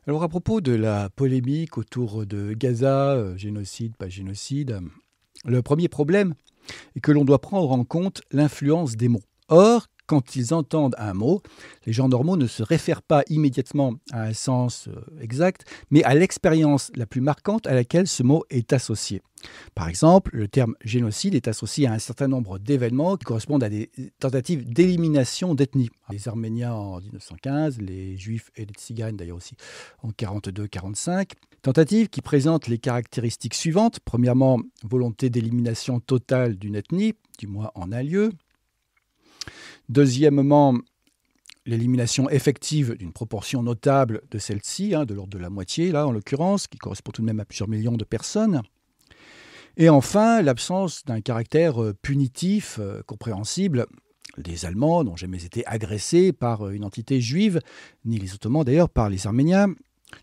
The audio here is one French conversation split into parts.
Alors à propos de la polémique autour de Gaza, génocide, pas génocide, le premier problème est que l'on doit prendre en compte l'influence des mots. Or, quand ils entendent un mot, les gens normaux ne se réfèrent pas immédiatement à un sens exact, mais à l'expérience la plus marquante à laquelle ce mot est associé. Par exemple, le terme génocide est associé à un certain nombre d'événements qui correspondent à des tentatives d'élimination d'ethnies. Les Arméniens en 1915, les Juifs et les Tziganes d'ailleurs aussi en 1942-1945. Tentatives qui présentent les caractéristiques suivantes. Premièrement, volonté d'élimination totale d'une ethnie, du moins en un lieu. Deuxièmement, l'élimination effective d'une proportion notable de celle-ci, de l'ordre de la moitié, là en l'occurrence, qui correspond tout de même à plusieurs millions de personnes. Et enfin, l'absence d'un caractère punitif, compréhensible, des Allemands n'ont jamais été agressés par une entité juive, ni les Ottomans d'ailleurs par les Arméniens.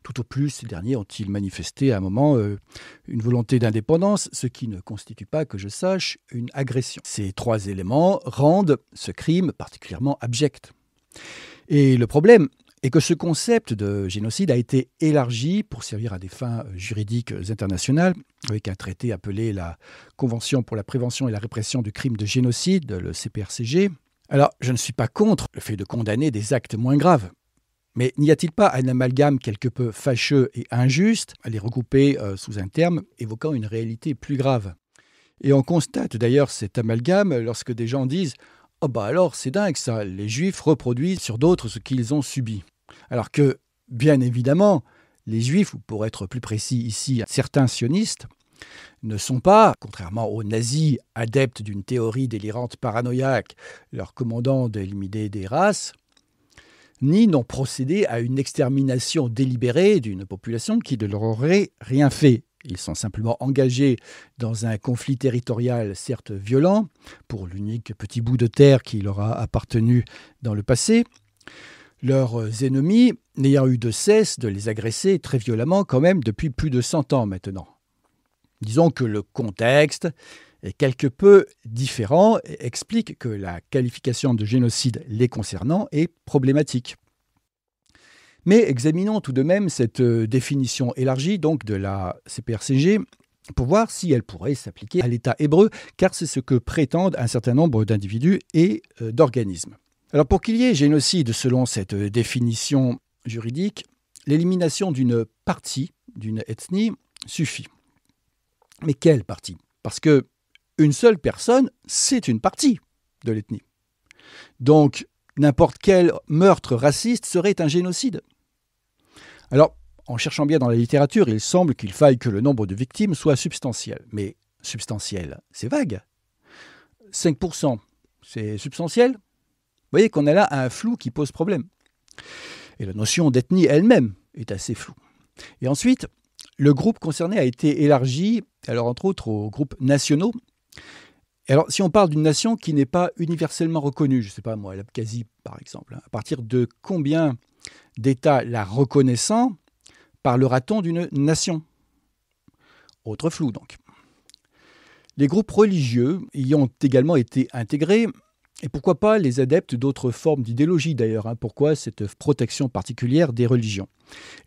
Tout au plus, ces derniers ont-ils manifesté à un moment une volonté d'indépendance, ce qui ne constitue pas, que je sache, une agression. Ces trois éléments rendent ce crime particulièrement abject. Et le problème est que ce concept de génocide a été élargi pour servir à des fins juridiques internationales, avec un traité appelé la Convention pour la prévention et la répression du crime de génocide, le CPRCG. Alors, je ne suis pas contre le fait de condamner des actes moins graves. Mais n'y a-t-il pas un amalgame quelque peu fâcheux et injuste à les regrouper sous un terme évoquant une réalité plus grave? Et on constate d'ailleurs cet amalgame lorsque des gens disent « Oh bah alors c'est dingue ça, les Juifs reproduisent sur d'autres ce qu'ils ont subi ». Alors que, bien évidemment, les Juifs, ou pour être plus précis ici, certains sionistes, ne sont pas, contrairement aux nazis, adeptes d'une théorie délirante paranoïaque leur commandant d'éliminer des races, ni n'ont procédé à une extermination délibérée d'une population qui ne leur aurait rien fait. Ils sont simplement engagés dans un conflit territorial certes violent, pour l'unique petit bout de terre qui leur a appartenu dans le passé, leurs ennemis n'ayant eu de cesse de les agresser très violemment quand même depuis plus de 100 ans maintenant. Disons que le contexte est quelque peu différent et explique que la qualification de génocide les concernant est problématique. Mais examinons tout de même cette définition élargie donc de la CPRCG pour voir si elle pourrait s'appliquer à l'État hébreu, car c'est ce que prétendent un certain nombre d'individus et d'organismes. Alors pour qu'il y ait génocide selon cette définition juridique, l'élimination d'une partie d'une ethnie suffit. Mais quelle partie? Parce que une seule personne, c'est une partie de l'ethnie. Donc, n'importe quel meurtre raciste serait un génocide. Alors, en cherchant bien dans la littérature, il semble qu'il faille que le nombre de victimes soit substantiel. Mais substantiel, c'est vague. 5%, c'est substantiel? Vous voyez qu'on a là un flou qui pose problème. Et la notion d'ethnie elle-même est assez floue. Et ensuite, le groupe concerné a été élargi, alors entre autres aux groupes nationaux. Alors, si on parle d'une nation qui n'est pas universellement reconnue, je ne sais pas moi, l'Abkhazie par exemple, à partir de combien d'États la reconnaissant parlera-t-on d'une nation? Autre flou donc. Les groupes religieux y ont également été intégrés, et pourquoi pas les adeptes d'autres formes d'idéologie d'ailleurs, pourquoi cette protection particulière des religions?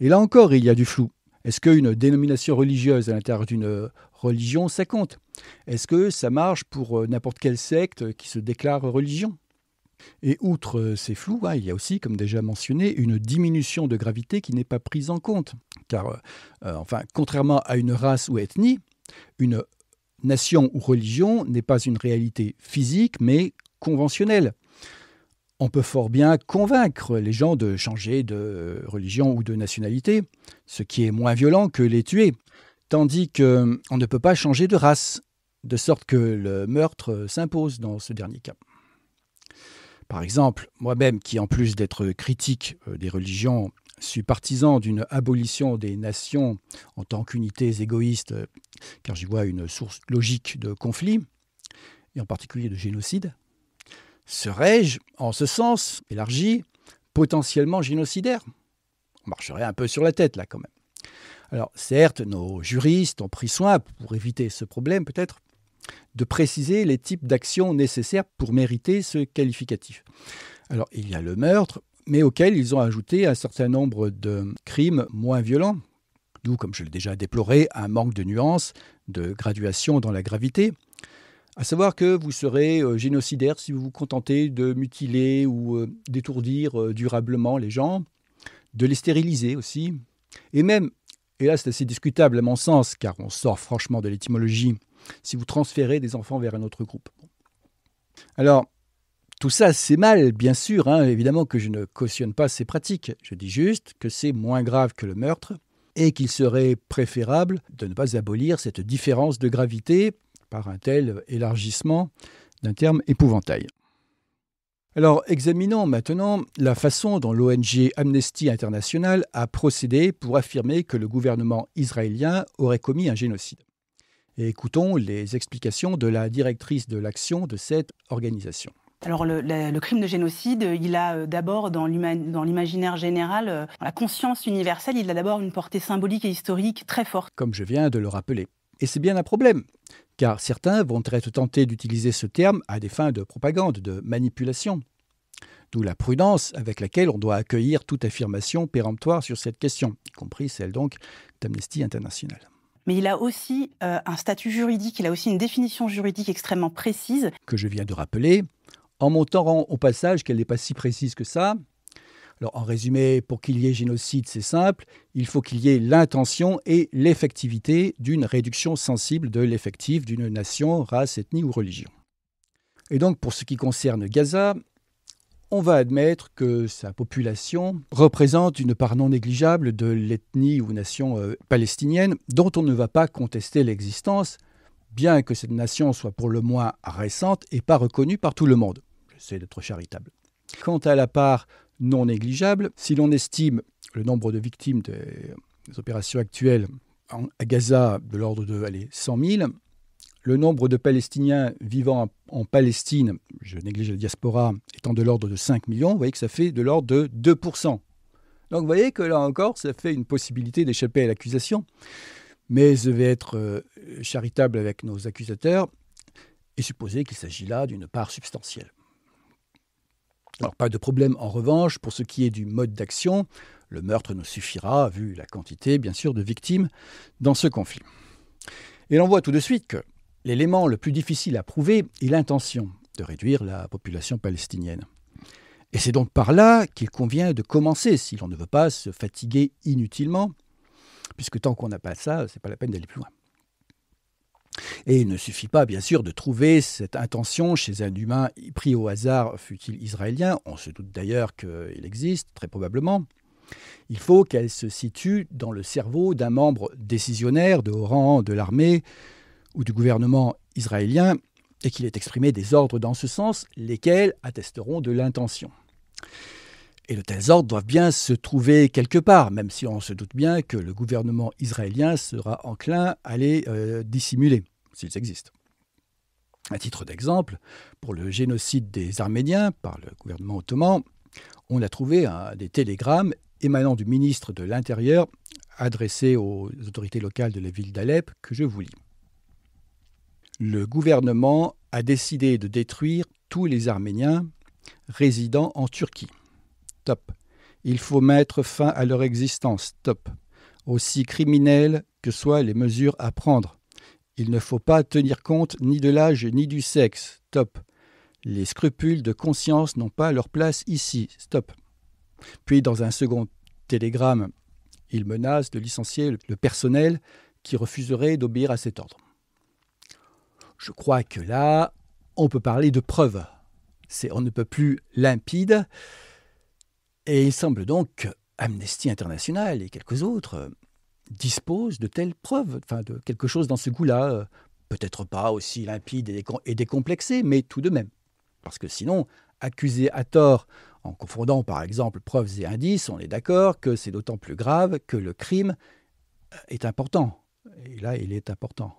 Et là encore, il y a du flou. Est-ce qu'une dénomination religieuse à l'intérieur d'une religion, ça compte? Est-ce que ça marche pour n'importe quelle secte qui se déclare religion? Et outre ces flous, il y a aussi, comme déjà mentionné, une diminution de gravité qui n'est pas prise en compte. Car, contrairement à une race ou ethnie, une nation ou religion n'est pas une réalité physique, mais conventionnelle. On peut fort bien convaincre les gens de changer de religion ou de nationalité, ce qui est moins violent que les tuer, tandis qu'on ne peut pas changer de race, de sorte que le meurtre s'impose dans ce dernier cas. Par exemple, moi-même, qui en plus d'être critique des religions, suis partisan d'une abolition des nations en tant qu'unités égoïstes, car j'y vois une source logique de conflit, et en particulier de génocide, serais-je, en ce sens, élargi, potentiellement génocidaire? On marcherait un peu sur la tête, là, quand même. Alors, certes, nos juristes ont pris soin, pour éviter ce problème peut-être, de préciser les types d'actions nécessaires pour mériter ce qualificatif. Alors, il y a le meurtre, mais auxquels ils ont ajouté un certain nombre de crimes moins violents, d'où, comme je l'ai déjà déploré, un manque de nuances, de graduation dans la gravité. À savoir que vous serez génocidaire si vous vous contentez de mutiler ou d'étourdir durablement les gens, de les stériliser aussi, et même, et là c'est assez discutable à mon sens, car on sort franchement de l'étymologie, si vous transférez des enfants vers un autre groupe. Alors, tout ça c'est mal, bien sûr, évidemment que je ne cautionne pas ces pratiques, je dis juste que c'est moins grave que le meurtre, et qu'il serait préférable de ne pas abolir cette différence de gravité par un tel élargissement d'un terme épouvantail. Alors, examinons maintenant la façon dont l'ONG Amnesty International a procédé pour affirmer que le gouvernement israélien aurait commis un génocide. Et écoutons les explications de la directrice de l'action de cette organisation. Alors le crime de génocide, il a d'abord dans l'imaginaire général, dans la conscience universelle, il a d'abord une portée symbolique et historique très forte. Comme je viens de le rappeler. Et c'est bien un problème, car certains vont être tentés d'utiliser ce terme à des fins de propagande, de manipulation. D'où la prudence avec laquelle on doit accueillir toute affirmation péremptoire sur cette question, y compris celle donc d'Amnesty International. Mais il a aussi un statut juridique, il a aussi une définition juridique extrêmement précise. Que je viens de rappeler, en montant au passage qu'elle n'est pas si précise que ça. Alors, en résumé, pour qu'il y ait génocide, c'est simple, il faut qu'il y ait l'intention et l'effectivité d'une réduction sensible de l'effectif d'une nation, race, ethnie ou religion. Et donc, pour ce qui concerne Gaza, on va admettre que sa population représente une part non négligeable de l'ethnie ou nation palestinienne, dont on ne va pas contester l'existence, bien que cette nation soit pour le moins récente et pas reconnue par tout le monde. J'essaie d'être charitable. Quant à la part non négligeable, si l'on estime le nombre de victimes des opérations actuelles à Gaza de l'ordre de 100 000, le nombre de Palestiniens vivant en Palestine, je néglige la diaspora, étant de l'ordre de 5 millions, vous voyez que ça fait de l'ordre de 2%. Donc vous voyez que là encore, ça fait une possibilité d'échapper à l'accusation. Mais je vais être charitable avec nos accusateurs et supposer qu'il s'agit là d'une part substantielle. Alors, pas de problème en revanche pour ce qui est du mode d'action. Le meurtre nous suffira, vu la quantité, bien sûr, de victimes dans ce conflit. Et l'on voit tout de suite que l'élément le plus difficile à prouver est l'intention de réduire la population palestinienne. Et c'est donc par là qu'il convient de commencer, si l'on ne veut pas se fatiguer inutilement, puisque tant qu'on n'a pas ça, ce n'est pas la peine d'aller plus loin. Et il ne suffit pas, bien sûr, de trouver cette intention chez un humain pris au hasard, fût-il israélien. On se doute d'ailleurs qu'il existe, très probablement. Il faut qu'elle se situe dans le cerveau d'un membre décisionnaire de haut rang de l'armée ou du gouvernement israélien et qu'il ait exprimé des ordres dans ce sens, lesquels attesteront de l'intention. Et de tels ordres doivent bien se trouver quelque part, même si on se doute bien que le gouvernement israélien sera enclin à les dissimuler, s'ils existent. À titre d'exemple, pour le génocide des Arméniens par le gouvernement ottoman, on a trouvé des télégrammes émanant du ministre de l'Intérieur adressés aux autorités locales de la ville d'Alep que je vous lis. Le gouvernement a décidé de détruire tous les Arméniens résidant en Turquie. Top. Il faut mettre fin à leur existence. Top. Aussi criminelles que soient les mesures à prendre. Il ne faut pas tenir compte ni de l'âge ni du sexe. Top. Les scrupules de conscience n'ont pas leur place ici. Stop. Puis, dans un second télégramme, il menace de licencier le personnel qui refuserait d'obéir à cet ordre. Je crois que là, on peut parler de preuves. On ne peut plus limpide. Et il semble donc qu'Amnesty International et quelques autres disposent de telles preuves, de quelque chose dans ce goût-là, peut-être pas aussi limpide et décomplexé, mais tout de même. Parce que sinon, accuser à tort, en confondant par exemple preuves et indices, on est d'accord que c'est d'autant plus grave que le crime est important. Et là, il est important.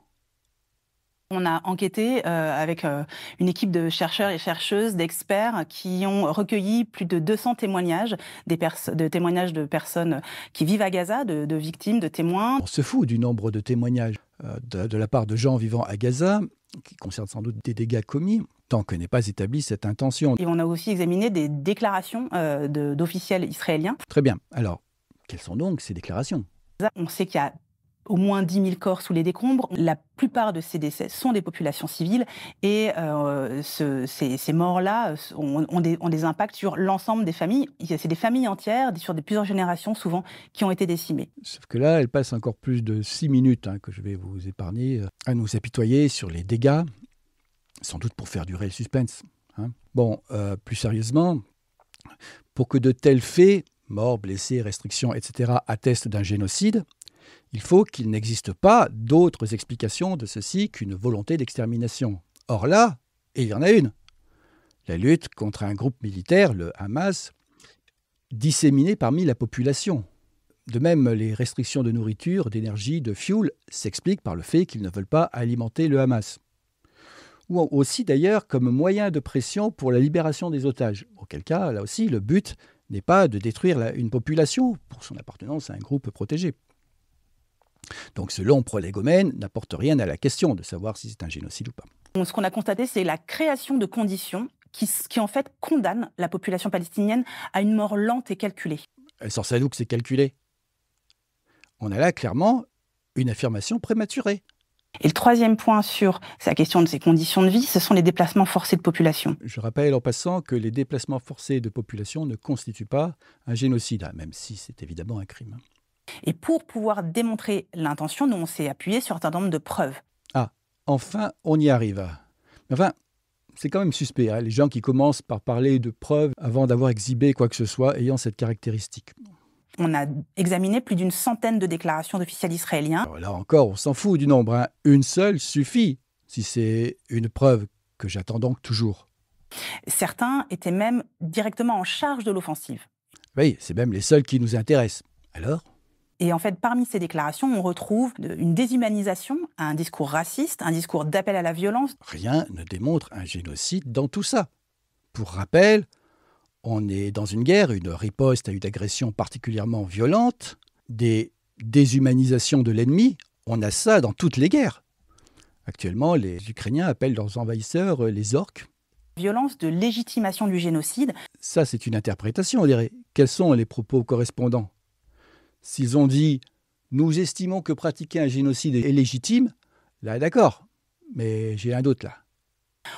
On a enquêté avec une équipe de chercheurs et chercheuses, d'experts qui ont recueilli plus de 200 témoignages, de témoignages de personnes qui vivent à Gaza, de victimes, de témoins. On se fout du nombre de témoignages. de la part de gens vivant à Gaza, qui concerne sans doute des dégâts commis, tant que n'est pas établie cette intention. Et on a aussi examiné des déclarations d'officiels israéliens. Très bien. Alors, quelles sont donc ces déclarations? On sait qu'il y a au moins 10 000 corps sous les décombres. La plupart de ces décès sont des populations civiles et ces morts-là ont des impacts sur l'ensemble des familles. C'est des familles entières, sur plusieurs générations souvent, qui ont été décimées. Sauf que là, elle passe encore plus de 6 minutes, que je vais vous épargner, à nous apitoyer sur les dégâts, sans doute pour faire durer le suspense. Bon, plus sérieusement, pour que de tels faits, morts, blessés, restrictions, etc., attestent d'un génocide, il faut qu'il n'existe pas d'autres explications de ceci qu'une volonté d'extermination. Or là, il y en a une. La lutte contre un groupe militaire, le Hamas, disséminé parmi la population. De même, les restrictions de nourriture, d'énergie, de fuel s'expliquent par le fait qu'ils ne veulent pas alimenter le Hamas. Ou aussi d'ailleurs comme moyen de pression pour la libération des otages. Auquel cas, là aussi, le but n'est pas de détruire une population pour son appartenance à un groupe protégé. Donc ce long prolégomène n'apporte rien à la question de savoir si c'est un génocide ou pas. Ce qu'on a constaté, c'est la création de conditions qui en fait condamnent la population palestinienne à une mort lente et calculée. Elle sort ça d'où que c'est calculé? On a là clairement une affirmation prématurée. Et le troisième point sur la question de ces conditions de vie, ce sont les déplacements forcés de population. Je rappelle en passant que les déplacements forcés de population ne constituent pas un génocide, même si c'est évidemment un crime. Et pour pouvoir démontrer l'intention, nous on s'est appuyé sur un certain nombre de preuves. Ah, enfin, on y arrive. Enfin, c'est quand même suspect, les gens qui commencent par parler de preuves avant d'avoir exhibé quoi que ce soit ayant cette caractéristique. On a examiné plus d'une centaine de déclarations d'officiels israéliens. Alors là encore, on s'en fout du nombre. Une seule suffit, si c'est une preuve que j'attends donc toujours. Certains étaient même directement en charge de l'offensive. Oui, c'est même les seuls qui nous intéressent. Alors ? Et en fait, parmi ces déclarations, on retrouve une déshumanisation, un discours raciste, un discours d'appel à la violence. Rien ne démontre un génocide dans tout ça. Pour rappel, on est dans une guerre, une riposte à une agression particulièrement violente, des déshumanisations de l'ennemi, on a ça dans toutes les guerres. Actuellement, les Ukrainiens appellent leurs envahisseurs les orques. Violence de légitimation du génocide. Ça, c'est une interprétation, on dirait. Quels sont les propos correspondants ? S'ils ont dit « nous estimons que pratiquer un génocide est légitime », là, d'accord, mais j'ai un doute là.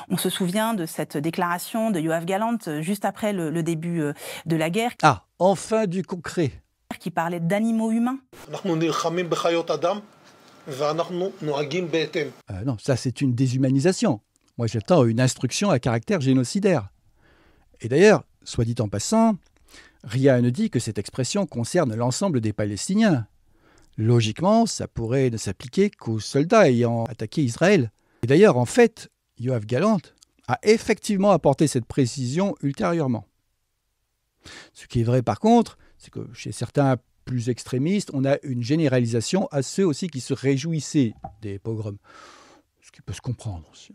On se souvient de cette déclaration de Yoav Gallant juste après le début de la guerre. Ah, enfin du concret. Qui parlait d'animaux humains. Non, ça c'est une déshumanisation. Moi j'attends une instruction à caractère génocidaire. Et d'ailleurs, soit dit en passant, rien ne dit que cette expression concerne l'ensemble des Palestiniens. Logiquement, ça pourrait ne s'appliquer qu'aux soldats ayant attaqué Israël. Et d'ailleurs, en fait, Yoav Gallant a effectivement apporté cette précision ultérieurement. Ce qui est vrai par contre, c'est que chez certains plus extrémistes, on a une généralisation à ceux aussi qui se réjouissaient des pogroms. Ce qui peut se comprendre aussi.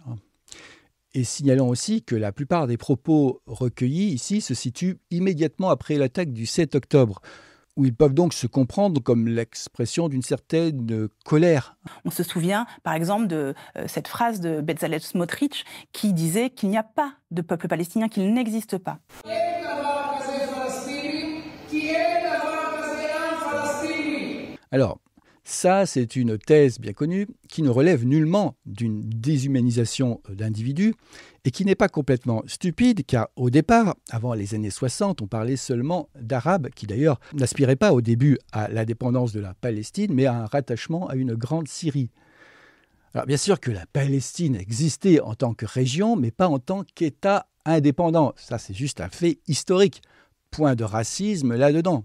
Et signalons aussi que la plupart des propos recueillis ici se situent immédiatement après l'attaque du 7 octobre, où ils peuvent donc se comprendre comme l'expression d'une certaine colère. On se souvient, par exemple, de cette phrase de Bezalel Smotrich qui disait qu'il n'y a pas de peuple palestinien, qu'il n'existe pas. Alors, ça, c'est une thèse bien connue qui ne relève nullement d'une déshumanisation d'individus et qui n'est pas complètement stupide car au départ, avant les années 60, on parlait seulement d'Arabes qui d'ailleurs n'aspiraient pas au début à l'indépendance de la Palestine mais à un rattachement à une grande Syrie. Alors bien sûr que la Palestine existait en tant que région mais pas en tant qu'État indépendant. Ça, c'est juste un fait historique. Point de racisme là-dedans.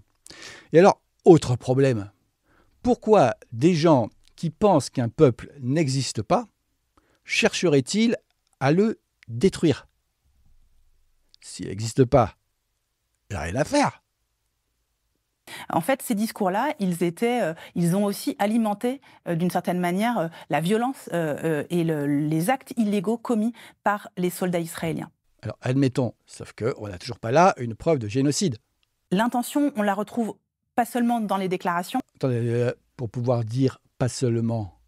Et alors, autre problème. Pourquoi des gens qui pensent qu'un peuple n'existe pas chercheraient-ils à le détruire? S'il n'existe pas, il n'y a rien à faire. En fait, ces discours-là, ils ont aussi alimenté, d'une certaine manière, la violence et les actes illégaux commis par les soldats israéliens. Alors, admettons, sauf qu'on n'a toujours pas là une preuve de génocide. L'intention, on la retrouve pas seulement dans les déclarations. Attendez, pour pouvoir dire pas seulement,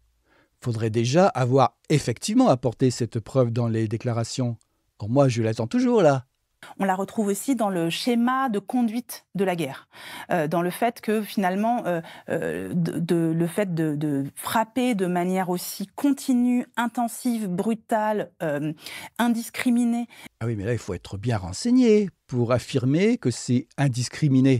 faudrait déjà avoir effectivement apporté cette preuve dans les déclarations. Or, moi, je l'attends toujours là. On la retrouve aussi dans le schéma de conduite de la guerre, dans le fait que finalement, le fait de frapper de manière aussi continue, intensive, brutale, indiscriminée. Ah oui, mais là, il faut être bien renseigné pour affirmer que c'est indiscriminé.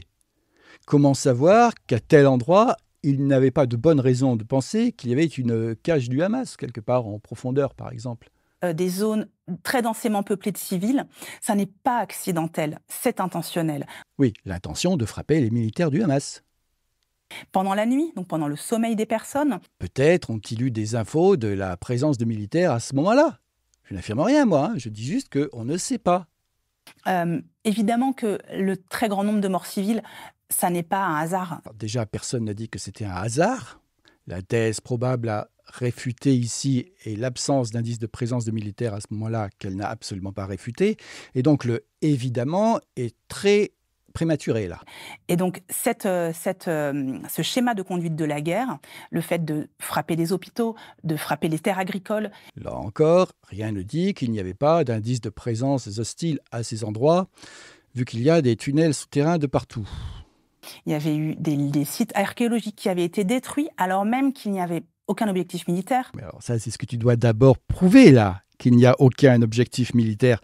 Comment savoir qu'à tel endroit, il n'avait pas de bonne raison de penser qu'il y avait une cage du Hamas, quelque part en profondeur, par exemple? Des zones très densément peuplées de civils, ça n'est pas accidentel, c'est intentionnel. Oui, l'intention de frapper les militaires du Hamas. Pendant la nuit, donc pendant le sommeil des personnes, Peut-être ont-ils eu des infos de la présence de militaires à ce moment-là. Je n'affirme rien, moi, hein. Je dis juste qu'on ne sait pas. évidemment que le très grand nombre de morts civiles, ça n'est pas un hasard. Alors déjà, personne n'a dit que c'était un hasard. La thèse probable à réfuter ici est l'absence d'indices de présence de militaires à ce moment-là qu'elle n'a absolument pas réfuté. Et donc le « évidemment » est très prématuré là. Et donc ce schéma de conduite de la guerre, le fait de frapper des hôpitaux, de frapper les terres agricoles. Là encore, rien ne dit qu'il n'y avait pas d'indices de présence hostiles à ces endroits, vu qu'il y a des tunnels souterrains de partout. Il y avait eu des sites archéologiques qui avaient été détruits alors même qu'il n'y avait aucun objectif militaire. Mais alors ça, c'est ce que tu dois d'abord prouver là, qu'il n'y a aucun objectif militaire.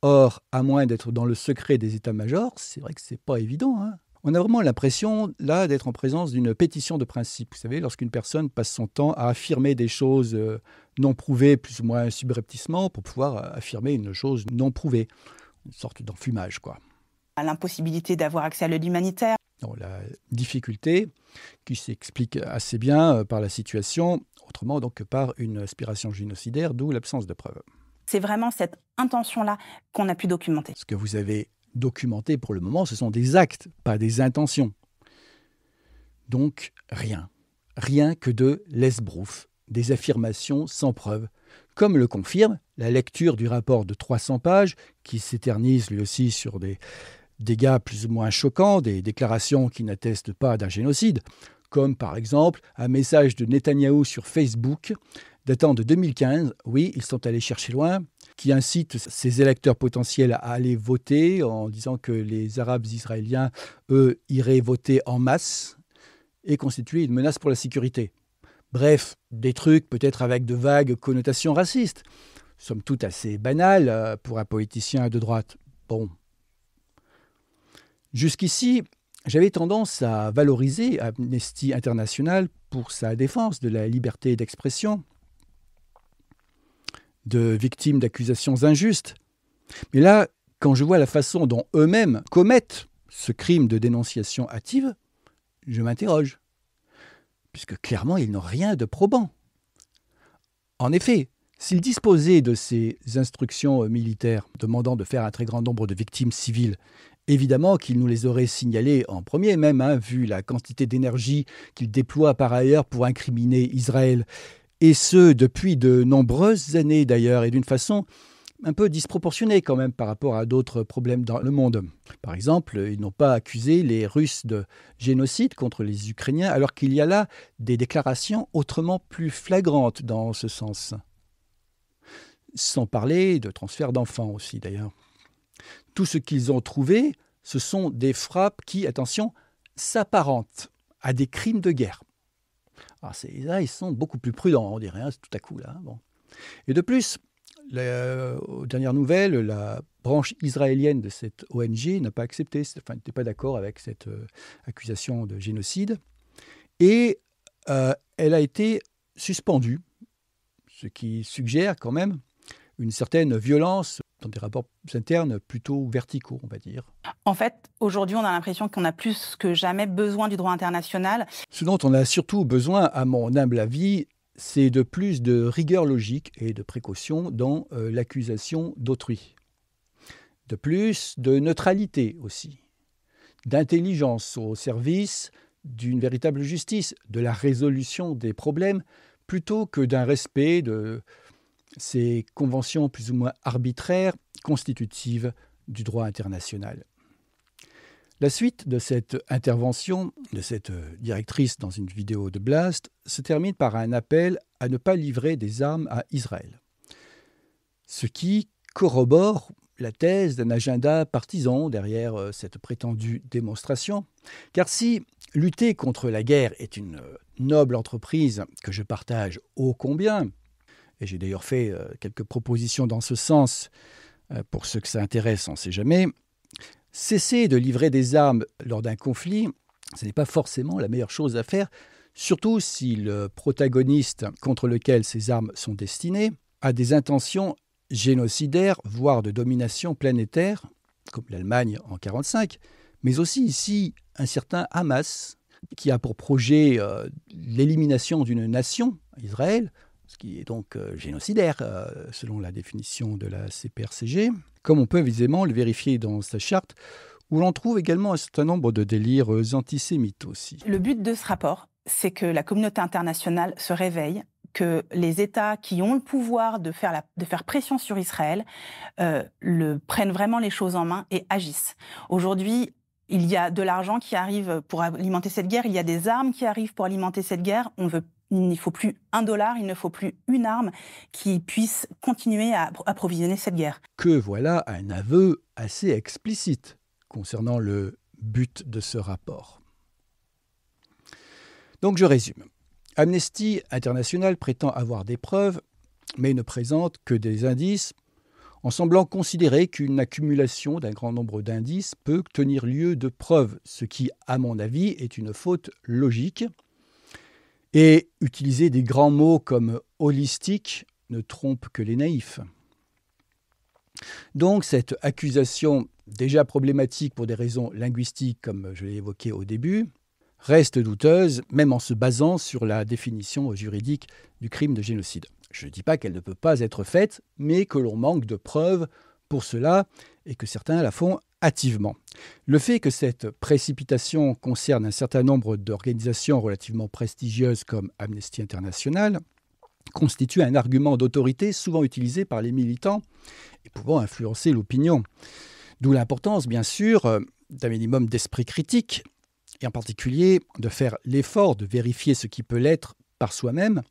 Or, à moins d'être dans le secret des états-majors, c'est vrai que c'est pas évident, hein. On a vraiment l'impression, là, d'être en présence d'une pétition de principe. Vous savez, lorsqu'une personne passe son temps à affirmer des choses non prouvées, plus ou moins subrepticement, pour pouvoir affirmer une chose non prouvée. Une sorte d'enfumage, quoi. L'impossibilité d'avoir accès à l'aide humanitaire. Non, la difficulté qui s'explique assez bien par la situation, autrement donc que par une aspiration génocidaire, d'où l'absence de preuves. C'est vraiment cette intention-là qu'on a pu documenter. Ce que vous avez documenté pour le moment, ce sont des actes, pas des intentions. Donc rien. Rien que de l'esbrouf, des affirmations sans preuve. Comme le confirme la lecture du rapport de 300 pages, qui s'éternise lui aussi sur des dégâts plus ou moins choquants, des déclarations qui n'attestent pas d'un génocide, comme par exemple un message de Netanyahou sur Facebook datant de 2015, oui, ils sont allés chercher loin, qui incite ses électeurs potentiels à aller voter en disant que les Arabes israéliens, eux, iraient voter en masse et constituer une menace pour la sécurité. Bref, des trucs peut-être avec de vagues connotations racistes, somme toute assez banales pour un politicien de droite. Bon. Jusqu'ici, j'avais tendance à valoriser Amnesty International pour sa défense de la liberté d'expression, de victimes d'accusations injustes. Mais là, quand je vois la façon dont eux-mêmes commettent ce crime de dénonciation hâtive, je m'interroge, puisque clairement, ils n'ont rien de probant. En effet, s'ils disposaient de ces instructions militaires demandant de faire un très grand nombre de victimes civiles, évidemment qu'ils nous les auraient signalées en premier même, vu la quantité d'énergie qu'ils déploient par ailleurs pour incriminer Israël. Et ce, depuis de nombreuses années d'ailleurs, et d'une façon un peu disproportionnée quand même par rapport à d'autres problèmes dans le monde. Par exemple, ils n'ont pas accusé les Russes de génocide contre les Ukrainiens, alors qu'il y a là des déclarations autrement plus flagrantes dans ce sens. Sans parler de transfert d'enfants aussi d'ailleurs. Tout ce qu'ils ont trouvé, ce sont des frappes qui, attention, s'apparentent à des crimes de guerre. Alors là, ils sont beaucoup plus prudents, on dirait, tout à coup. Là. Bon. Et de plus, aux dernières nouvelles, la branche israélienne de cette ONG n'a pas accepté, n'était pas d'accord avec cette accusation de génocide. Et elle a été suspendue, ce qui suggère quand même une certaine violence dans des rapports internes plutôt verticaux, on va dire. En fait, aujourd'hui, on a l'impression qu'on a plus que jamais besoin du droit international. Ce dont on a surtout besoin, à mon humble avis, c'est de plus de rigueur logique et de précaution dans l'accusation d'autrui. De plus de neutralité aussi, d'intelligence au service d'une véritable justice, de la résolution des problèmes, plutôt que d'un respect de ces conventions plus ou moins arbitraires constitutives du droit international. La suite de cette intervention de cette directrice dans une vidéo de Blast se termine par un appel à ne pas livrer des armes à Israël. Ce qui corrobore la thèse d'un agenda partisan derrière cette prétendue démonstration. Car si lutter contre la guerre est une noble entreprise que je partage ô combien, et j'ai d'ailleurs fait quelques propositions dans ce sens pour ceux que ça intéresse, on ne sait jamais, cesser de livrer des armes lors d'un conflit, ce n'est pas forcément la meilleure chose à faire, surtout si le protagoniste contre lequel ces armes sont destinées a des intentions génocidaires, voire de domination planétaire, comme l'Allemagne en 1945, mais aussi ici un certain Hamas, qui a pour projet l'élimination d'une nation, Israël, ce qui est donc génocidaire selon la définition de la CPRCG, comme on peut aisément le vérifier dans sa charte, où l'on trouve également un certain nombre de délires antisémites aussi. Le but de ce rapport, c'est que la communauté internationale se réveille, que les États qui ont le pouvoir de faire pression sur Israël prennent vraiment les choses en main et agissent. Aujourd'hui, il y a de l'argent qui arrive pour alimenter cette guerre, il y a des armes qui arrivent pour alimenter cette guerre. Il ne faut plus $1, il ne faut plus une arme qui puisse continuer à approvisionner cette guerre. Que voilà un aveu assez explicite concernant le but de ce rapport. Donc je résume. Amnesty International prétend avoir des preuves, mais ne présente que des indices, en semblant considérer qu'une accumulation d'un grand nombre d'indices peut tenir lieu de preuves, ce qui, à mon avis, est une faute logique. Et utiliser des grands mots comme « holistique » ne trompe que les naïfs. Donc cette accusation, déjà problématique pour des raisons linguistiques, comme je l'ai évoqué au début, reste douteuse, même en se basant sur la définition juridique du crime de génocide. Je ne dis pas qu'elle ne peut pas être faite, mais que l'on manque de preuves pour cela et que certains la font hâtivement. Le fait que cette précipitation concerne un certain nombre d'organisations relativement prestigieuses comme Amnesty International constitue un argument d'autorité souvent utilisé par les militants et pouvant influencer l'opinion. D'où l'importance, bien sûr, d'un minimum d'esprit critique et en particulier de faire l'effort de vérifier ce qui peut l'être par soi-même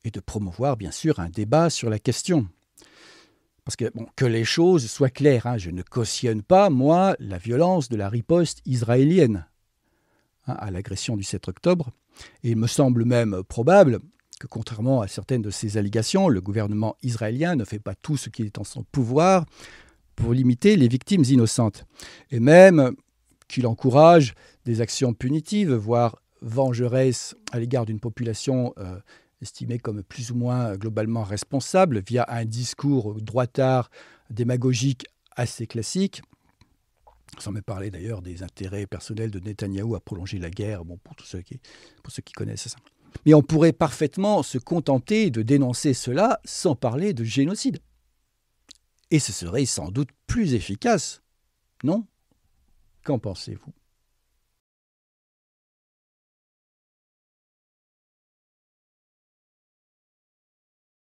et de promouvoir, bien sûr, un débat sur la question. Parce que les choses soient claires, je ne cautionne pas, moi, la violence de la riposte israélienne à l'agression du 7 octobre. Et il me semble même probable que, contrairement à certaines de ces allégations, le gouvernement israélien ne fait pas tout ce qui est en son pouvoir pour limiter les victimes innocentes. Et même qu'il encourage des actions punitives, voire vengeresses à l'égard d'une population estimée comme plus ou moins globalement responsable via un discours droitard, démagogique assez classique, sans même parler d'ailleurs des intérêts personnels de Netanyahou à prolonger la guerre, pour ceux qui connaissent ça. Mais on pourrait parfaitement se contenter de dénoncer cela sans parler de génocide. Et ce serait sans doute plus efficace, non ? Qu'en pensez-vous ?